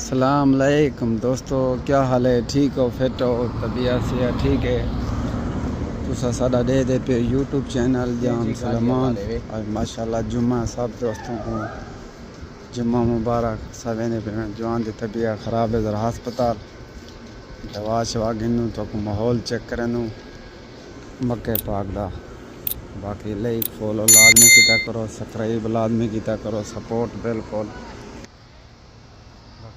अस्सलाम वालेकुम दोस्तों, क्या हाल है? ठीक हो, फिट हो, तबीयत से ठीक है? तुसा साडा दे दे पे यूट्यूब चैनल जाम सलमान और माशाल्लाह जुम्मा सब दोस्तों को जुम्मा मुबारक। सब ने पे जवान की तबीयत ख़राब है, ज़रा हस्पताल दवा शवा गिनूँ तो माहौल चेक करनू मक्के पाक दा। बाकी लाइक फॉलो लाजमी किया करो, सब्सक्राइब लाजमी किया करो, सपोर्ट बिल्कुल।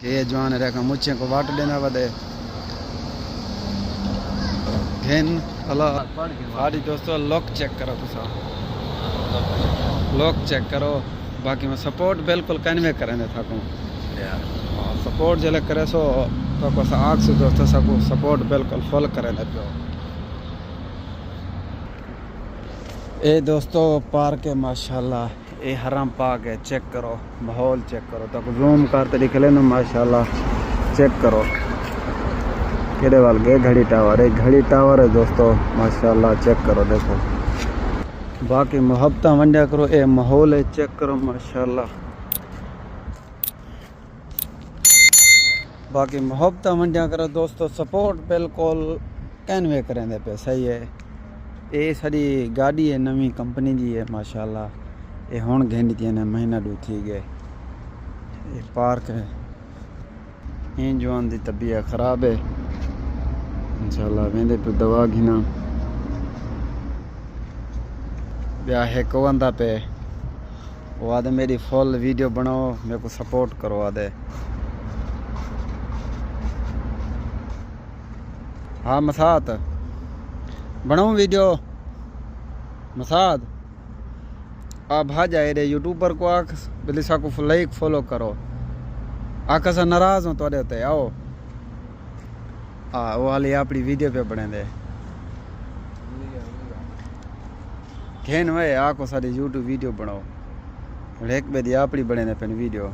ये जवान रह मुझे को वाट देना बदे घेन अल्लाह दोस्तों लुक चेक करो, तुसा लुक चेक करो। बाकी मैं सपोर्ट बिल्कुल कन्वे करें थकूँ सपोर्ट जल्द करे सो तो आग से दोस्तों सबको सपोर्ट बिल्कुल फुल करें पियो। ए दोस्तों पार्क है माशाल्लाह, ये हरम पार्क है, चेक करो माहौल चेक करो तो जूम करते दिख लेना माशाल्लाह। चेक करो केड़े वाल गए घड़ी टावर है, घड़ी टावर है दोस्तों माशाल्लाह। चेक करो देखो, बाकी मोहब्बत वंडिया करो, ये माहौल है चेक करो माशाल्लाह। बाकी मोहब्बत वंडिया करो दोस्तों, सपोर्ट बिल्कुल कैनवे करें पे सही है। ये सारी गाड़ी है नवी कंपनी की है माशाल्लाह, ये हुण घेंदी थी महीना डू थी गए। ये पार्क है, इन जवान की तबीयत ख़राब है इंशाल्लाह वेंदे पे दवा घिना ब्या है कवंदा पे। वो आदे मेरी फुल वीडियो बनाओ, मेरे को सपोर्ट करो आदे। हाँ मसाद बनाऊँ वीडियो मसाद आप आ जाए रे यूट्यूबर को आख बिलिसा को लाइक फॉलो करो। आका सा नाराज हूँ थोड़े होते आओ हाँ वो वाली अपनी वीडियो पे बने दे घेन वे आको सारी यूट्यूब वीडियो बनाओ एक बे दी अपनी बने दे पेन वीडियो।